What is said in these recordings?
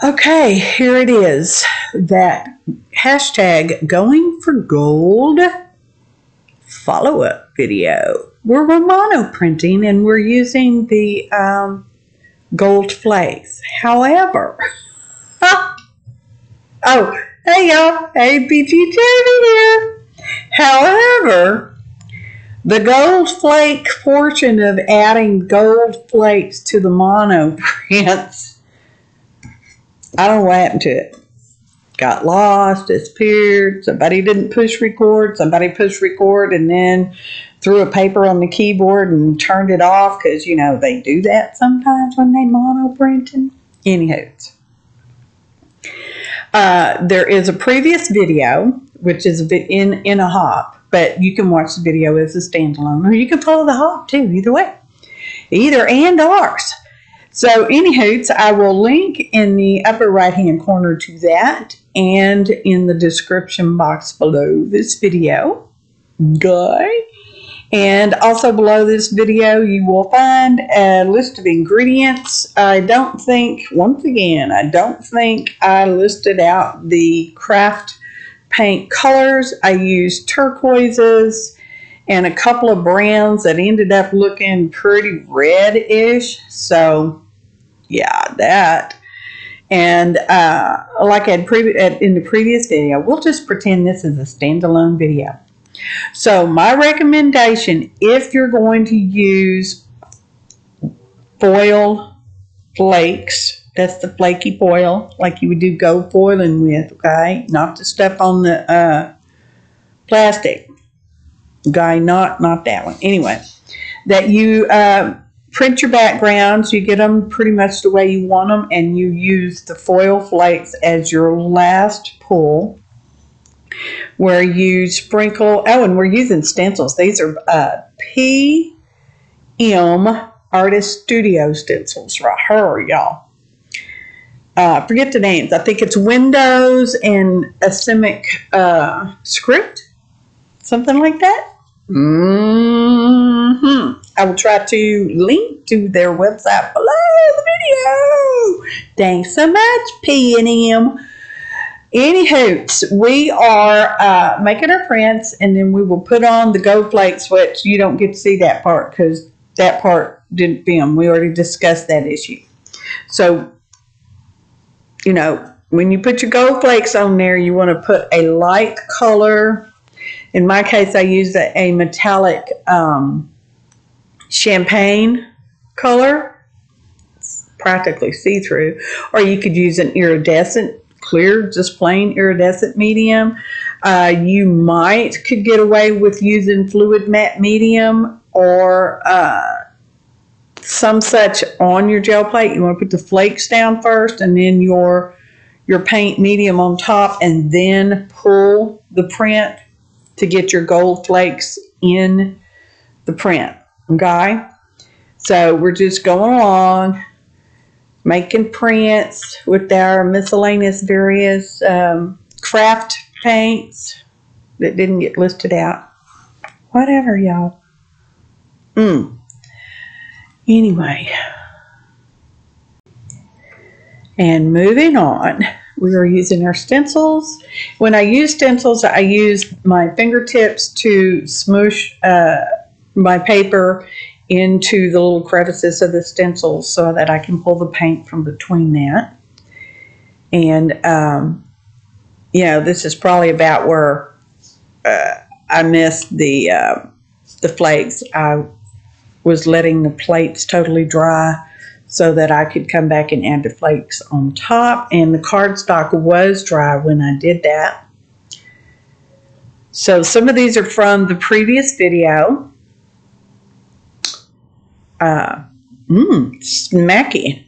Okay, here it is. That hashtag going for gold follow-up video. We're mono printing and we're using the gold flakes. However, oh, hey y'all, APG Jamie here. However, the gold flake portion of adding gold flakes to the mono prints, I don't know what happened to it. Got lost, disappeared, somebody didn't push record, somebody pushed record and then threw a paper on the keyboard and turned it off because, you know, they do that sometimes when they mono printing. Anywho, there is a previous video, which is in a hop, but you can watch the video as a standalone, or you can follow the hop too, either way. Either and ours. So anywho, I will link in the upper right hand corner to that and in the description box below this video. Okay. And also below this video you will find a list of ingredients. I don't think, once again, I don't think I listed out the craft paint colors. I used turquoises and a couple of browns that ended up looking pretty reddish. So yeah, that. And like I had in the previous video, we'll just pretend this is a standalone video. So my recommendation, if you're going to use foil flakes, that's the flaky foil, like you would do gold foiling with, okay? Not the stuff on the plastic. Okay, not that one. Anyway, that you print your backgrounds, you get them pretty much the way you want them, and you use the foil flakes as your last pull, where you sprinkle, oh, and we're using stencils. These are PM Artist Studio stencils right here, y'all. Forget the names. I think it's Windows and Asemic Script, something like that. I will try to link to their website below the video. Thanks so much, P&M. Anywho, we are making our prints, and then we will put on the gold flakes, which you don't get to see that part because that part didn't film. We already discussed that issue. So, you know, when you put your gold flakes on there, you want to put a light color. In my case, I used a metallic champagne color. It's practically see-through. Or you could use an iridescent, clear, just plain iridescent medium. You could get away with using fluid matte medium or some such on your gel plate. You want to put the flakes down first and then your paint medium on top, and then pull the print to get your gold flakes in the print. Okay? So we're just going along, making prints with our miscellaneous various craft paints that didn't get listed out. Whatever, y'all. Anyway. And moving on, we are using our stencils. When I use stencils, I use my fingertips to smoosh my paper into the little crevices of the stencils so that I can pull the paint from between that. And, you know, this is probably about where I missed the flakes. I was letting the plates totally dry so that I could come back and add the flakes on top. And the cardstock was dry when I did that. So some of these are from the previous video. Smacky.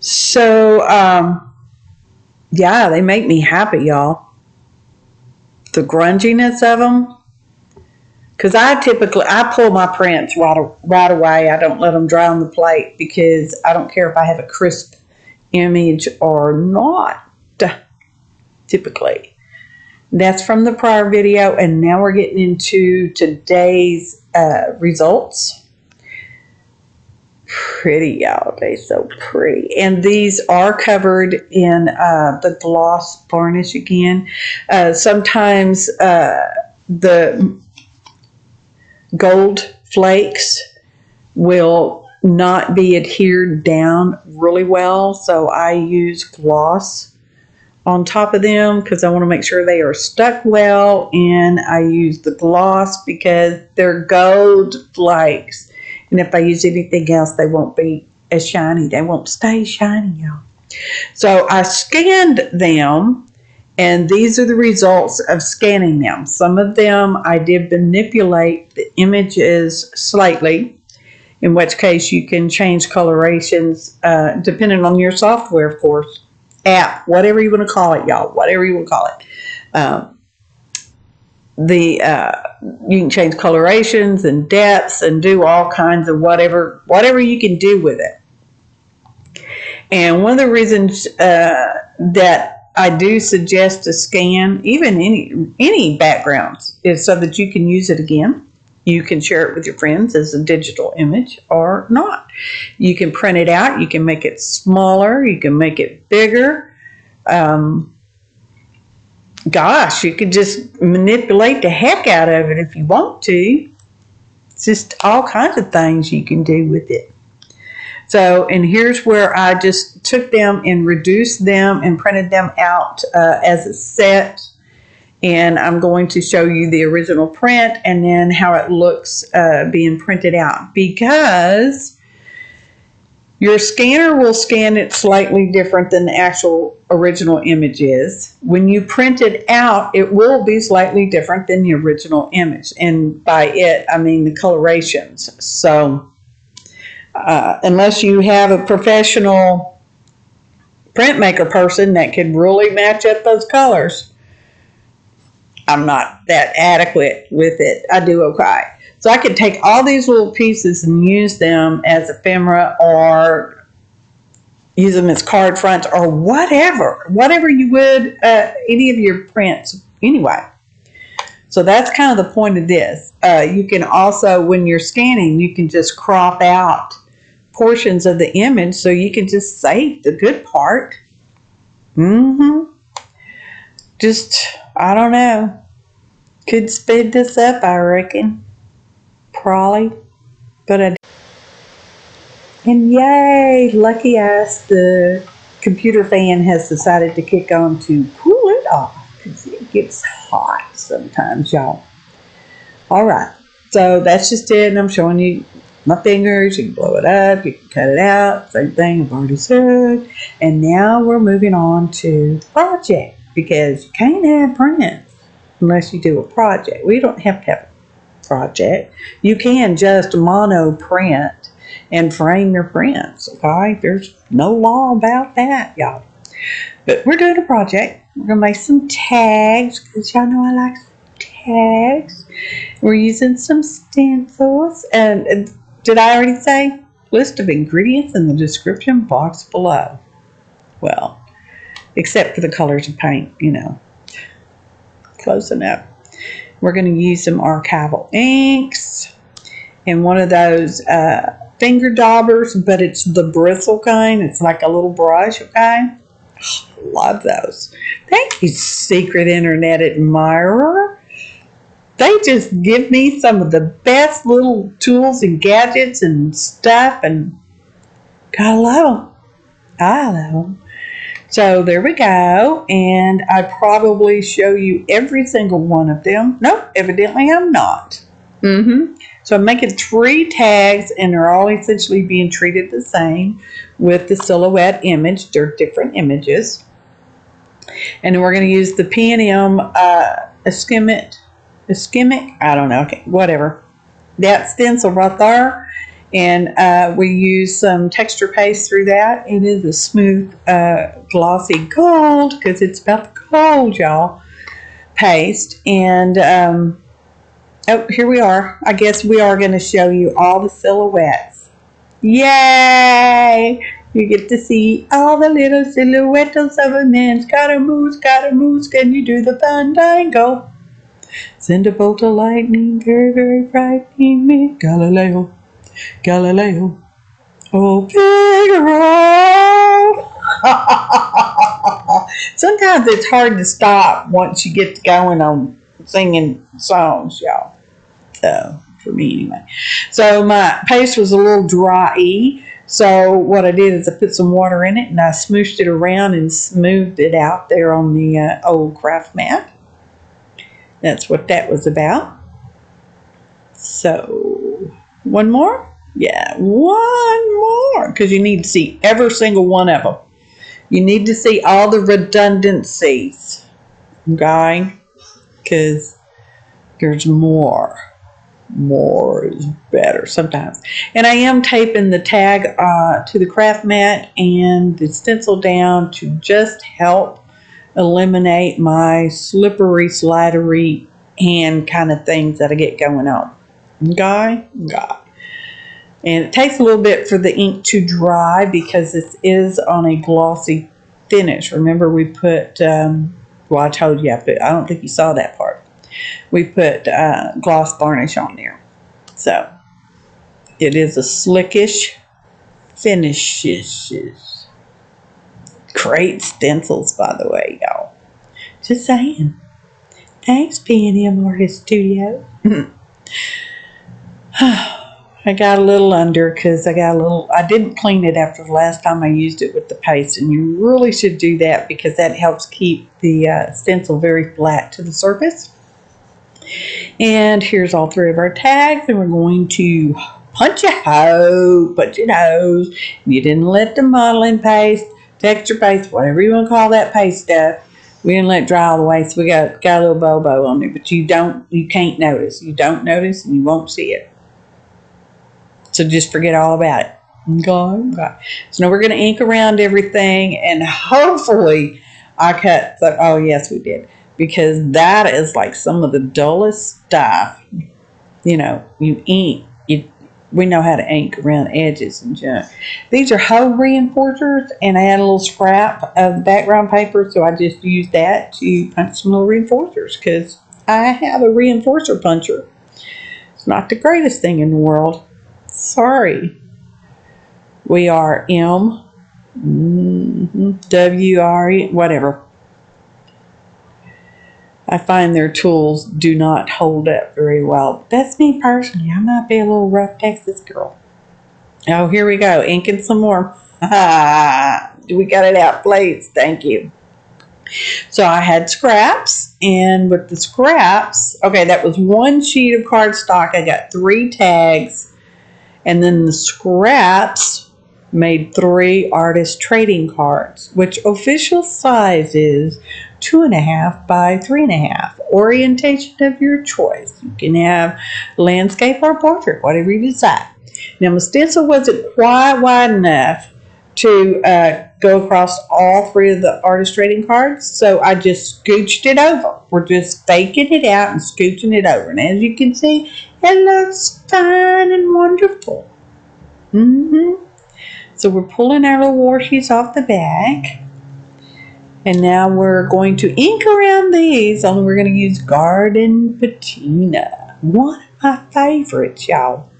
So, yeah, they make me happy, y'all. The grunginess of them. Because I pull my prints right away. I don't let them dry on the plate because I don't care if I have a crisp image or not, typically. That's from the prior video, and now we're getting into today's results. pretty, y'all. They're so pretty. And these are covered in the gloss varnish again. Sometimes the gold flakes will not be adhered down really well, so I use gloss on top of them because I want to make sure they are stuck well, and I use the gloss because they're gold flakes, and if I use anything else they won't be as shiny. They won't stay shiny, y'all. So I scanned them, and these are the results of scanning them. Some of them I did manipulate the images slightly, in which case you can change colorations depending on your software, of course, app, whatever you want to call it, y'all, whatever you want to call it. You can change colorations and depths and do all kinds of whatever you can do with it. And one of the reasons that I do suggest to scan even any backgrounds is so that you can use it again. You can share it with your friends as a digital image or not. You can print it out. You can make it smaller. You can make it bigger. Gosh, you can just manipulate the heck out of it if you want to. It's just all kinds of things you can do with it. So, and here's where I just took them and reduced them and printed them out as a set. And I'm going to show you the original print and then how it looks being printed out, because your scanner will scan it slightly different than the actual original image is. When you print it out, it will be slightly different than the original image. And by it, I mean the colorations. So unless you have a professional printmaker person that can really match up those colors, I'm not that adequate with it. I do okay. So I could take all these little pieces and use them as ephemera or use them as card fronts or whatever you would any of your prints anyway. So that's kind of the point of this. You can also, when you're scanning, you can just crop out portions of the image so you can just save the good part. Just, I don't know. Could speed this up, I reckon. Probably. But and yay, lucky us, the computer fan has decided to kick on to cool it off because it gets hot sometimes, y'all. All right. So that's just it. And I'm showing you my fingers. You can blow it up. You can cut it out. Same thing I've already said. And now we're moving on to project, because you can't have prints unless you do a project. We don't have to have a project. You can just mono print and frame your prints, okay? There's no law about that, y'all. But we're doing a project. We're going to make some tags, because y'all know I like tags. We're using some stencils. And did I already say? List of ingredients in the description box below. Well, except for the colors of paint, you know. Close enough. We're going to use some archival inks and one of those finger daubers, but it's the bristle kind. It's like a little brush, okay? Oh, love those. Thank you, secret internet admirer. They just give me some of the best little tools and gadgets and stuff, and gotta love them. I love them. So there we go, and I probably show you every single one of them. Nope, evidently I'm not. So I'm making 3 tags, and they're all essentially being treated the same with the silhouette image. They're different images. And then we're going to use the P&M ischemic, I don't know, okay, whatever. That stencil right there. And we use some texture paste through that. It is a smooth, glossy gold, because it's about the gold, y'all, paste. And, oh, here we are. I guess we are going to show you all the silhouettes. Yay! You get to see all the little silhouettes of a man. Scaramouche, can you do the fandango? Send a bolt of lightning, very, very frightening me. Galileo. Oh, Figaro. Sometimes it's hard to stop once you get going on singing songs, y'all. So, for me anyway. So my paste was a little dry. So what I did is I put some water in it and I smooshed it around and smoothed it out there on the old craft mat. That's what that was about. So, one more? Yeah, one more. Because you need to see every single one of them. You need to see all the redundancies. Okay? Because there's more. More is better sometimes. And I am taping the tag to the craft mat and the stencil down to just help eliminate my slippery, slidery hand kind of things that I get going on. Okay? And it takes a little bit for the ink to dry because this is on a glossy finish. Remember we put, well, I told you, I don't think you saw that part. We put gloss varnish on there. So it is a slickish finishes. Great stencils, by the way, y'all. Just saying. Thanks, P&M Artist Studio. I got a little under because I didn't clean it after the last time I used it with the paste, and you really should do that because that helps keep the stencil very flat to the surface. And here's all three of our tags, and we're going to punch a hole, punch your nose. You didn't let the modeling paste, texture paste, whatever you want to call that paste stuff, we didn't let it dry all the way, so we got a little bobo on there, but you can't notice. You don't notice, and you won't see it. So just forget all about it. Okay. So now we're going to ink around everything, and hopefully I cut oh yes we did, because that is like some of the dullest stuff. You know, you ink, we know how to ink around edges and junk. These are hole reinforcers, and I had a little scrap of background paper, so I just used that to punch some little reinforcers because I have a reinforcer puncher. It's not the greatest thing in the world. Sorry. We are WRE, whatever. I find their tools do not hold up very well. That's me personally. I might be a little rough Texas girl. Oh, here we go. Inking some more. We got it out, please. Thank you. So I had scraps, and with the scraps, okay, that was one sheet of cardstock. I got 3 tags. And then the scraps made 3 artist trading cards, which official size is 2.5 by 3.5. Orientation of your choice. You can have landscape or portrait, whatever you decide. Now, my stencil wasn't quite wide enough to go across all 3 of the artist trading cards, so I just scooched it over. We're just faking it out and scooching it over. And as you can see, it looks fine and wonderful. So we're pulling our little washies off the back. And now we're going to ink around these, only we're going to use Garden Patina. One of my favorites, y'all.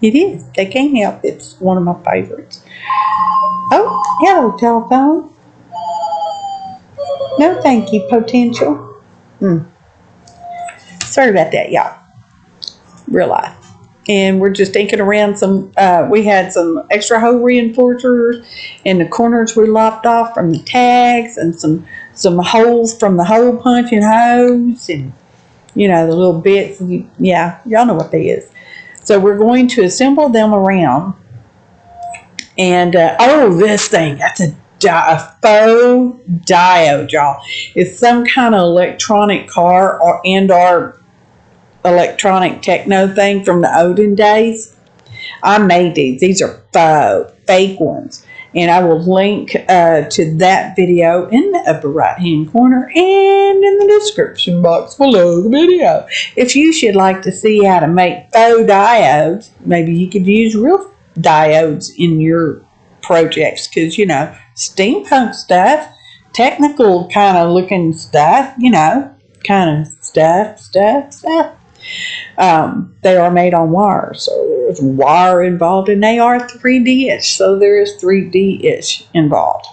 It is. They can't help it. It's one of my favorites. Oh, hello, telephone. No, thank you, potential. Sorry about that, y'all. Real life. And we're just inking around some, we had some extra hole reinforcers in the corners we lopped off from the tags, and some holes from the hole punching hose, and, you know, the little bits. Yeah, y'all know what that is. So we're going to assemble them around. And, oh, this thing, that's a faux diode, y'all. It's some kind of electronic car or electronic techno thing from the olden days. I made these. These are fake ones. And I will link to that video in the upper right hand corner and in the description box below the video. If you should like to see how to make faux diodes, maybe you could use real diodes in your projects, because, you know, steampunk stuff, technical kind of looking stuff, you know, kind of stuff. They are made on wire, so there's wire involved, and they are 3D-ish, so there is 3D-ish involved.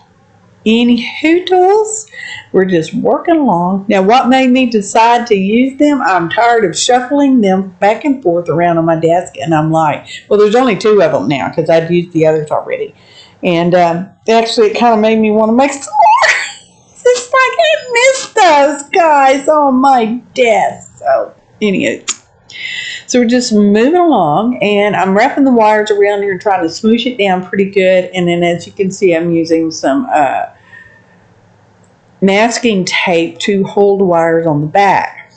Anywho, tools, we're just working along. Now, what made me decide to use them? I'm tired of shuffling them back and forth around on my desk, and I'm like, well, there's only 2 of them now because I'd used the others already. And actually, it kind of made me want to make some more. It's like I missed those guys on my desk. So, anyway. So we're just moving along, and I'm wrapping the wires around here and trying to smoosh it down pretty good. And then, as you can see, I'm using some masking tape to hold the wires on the back.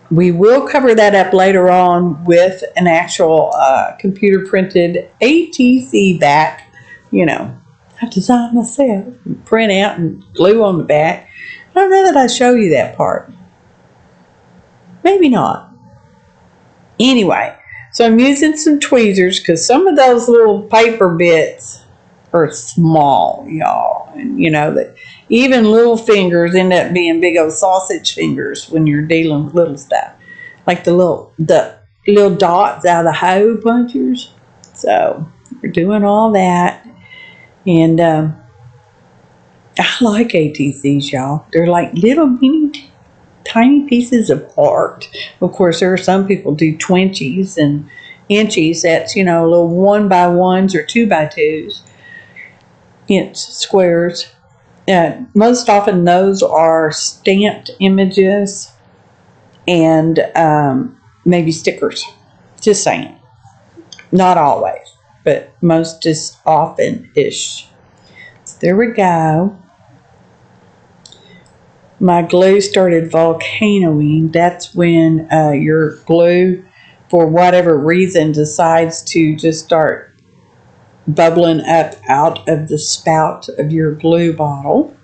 We will cover that up later on with an actual computer printed ATC back, you know, I designed myself, print out and glue on the back. I don't know that I show you that part. Maybe not. Anyway, so I'm using some tweezers because some of those little paper bits are small, y'all. And you know that even little fingers end up being big old sausage fingers when you're dealing with little stuff, like the little dots out of the hole punchers. So we're doing all that, and I like ATCs, y'all. They're like little mini tiny pieces of art. Of course, there are some people do 20s and inchies. That's, you know, little 1x1s or 2x2s, inch squares. Most often those are stamped images and maybe stickers. Just saying. Not always, but most is often-ish. So there we go. My glue started volcanoing. That's when your glue, for whatever reason, decides to just start bubbling up out of the spout of your glue bottle,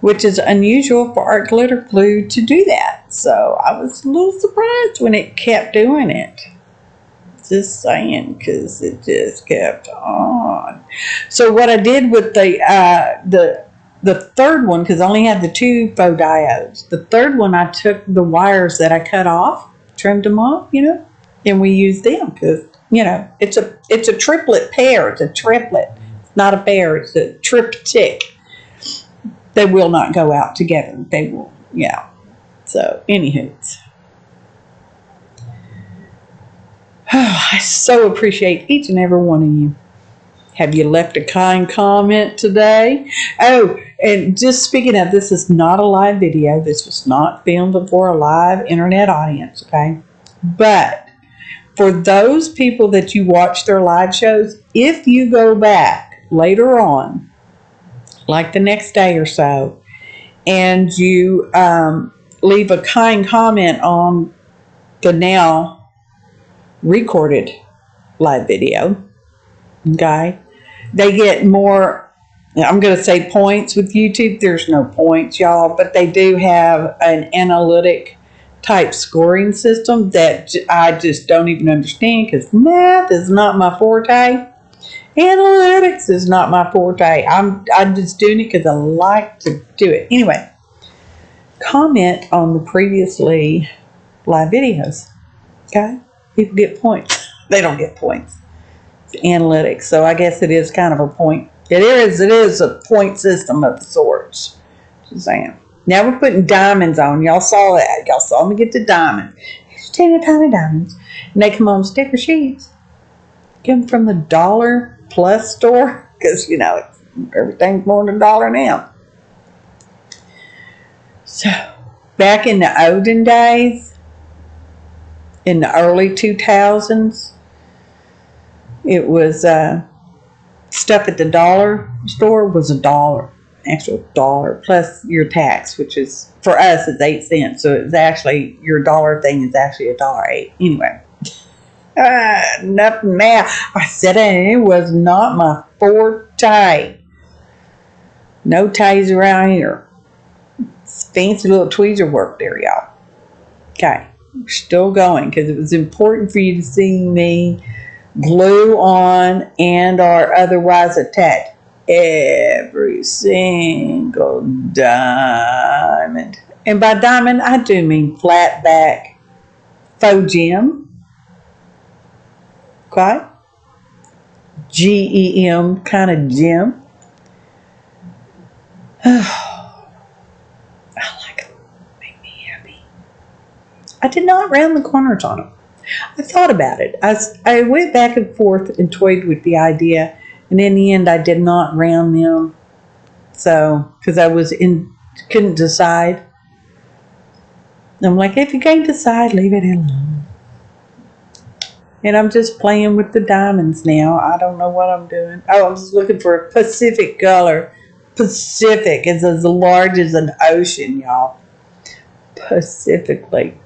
which is unusual for our glitter glue to do that. So I was a little surprised when it kept doing it. Just saying, because it just kept on. So what I did with the third one, because I only had the 2 faux diodes. The third one, I took the wires that I cut off, trimmed them off, you know, and we used them because, you know, it's a triplet pair. It's a triplet. It's not a pair. It's a triptych. They will not go out together. They will, yeah. So, anywho. I so appreciate each and every one of you. Have you left a kind comment today? Oh, and just speaking of, this is not a live video. This was not filmed before a live internet audience, okay? But for those people that you watch their live shows, if you go back later on, like the next day or so, and you leave a kind comment on the now recorded live video, okay, they get more, I'm going to say points with YouTube. There's no points, y'all, but they do have an analytic type scoring system that I just don't even understand because math is not my forte. Analytics is not my forte. I'm just doing it because I like to do it. Anyway, comment on the previously live videos, okay? People get points. They don't get points. Analytics, so I guess it is kind of a point. It is a point system of sorts. Just saying. Now we're putting diamonds on. Y'all saw that. Y'all saw me get the diamonds. These teeny tiny diamonds. And they come on sticker sheets. Get them from the Dollar Plus store. Because, you know, everything's more than $1 now. So, back in the olden days, in the early 2000s, it was stuff at the dollar store was $1, actual $1 plus your tax, which is for us is 8 cents. So it's actually your dollar thing is actually $1.08. Anyway, nothing now. I said it was not my forte. No ties around here. It's fancy little tweezer work there, y'all. Okay, we're still going because it was important for you to see me glue on and or otherwise attach every single diamond And by diamond, I do mean flat back faux gem. Okay? GEM kind of gem. I like them. Make me happy. I did not round the corners on them. I thought about it. I went back and forth and toyed with the idea, and in the end, I did not round them. So, because I couldn't decide. I'm like, if you can't decide, leave it alone. And I'm just playing with the diamonds now. I don't know what I'm doing. Oh, I'm just looking for a Pacific color. Pacific is as large as an ocean, y'all. Pacifically.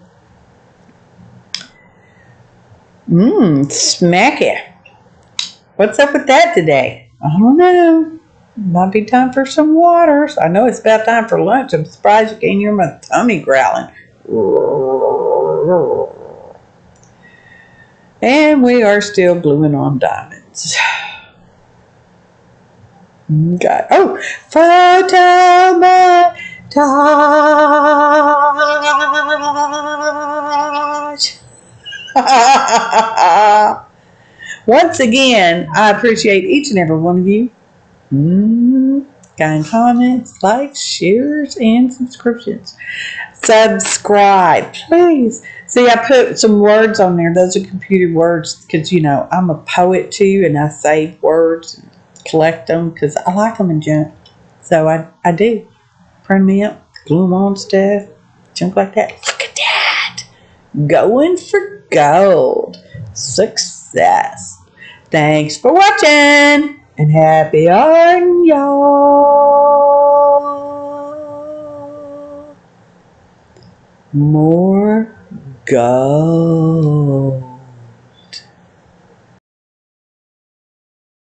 Smacky. What's up with that today? I don't know. Might be time for some waters. I know it's about time for lunch. I'm surprised you can't hear my tummy growling. And we are still gluing on diamonds. Okay. Oh, photo montage. Once again, I appreciate each and every one of you. Kind comments, likes, shares, and subscriptions. Subscribe, please. See, I put some words on there. Those are computer words because, you know, I'm a poet too, and I save words and collect them because I like them in junk. So I do. Print me up, glue them on stuff, junk like that. Look at that. Going for gold. Success. Thanks for watching. And happy on y'all. More gold.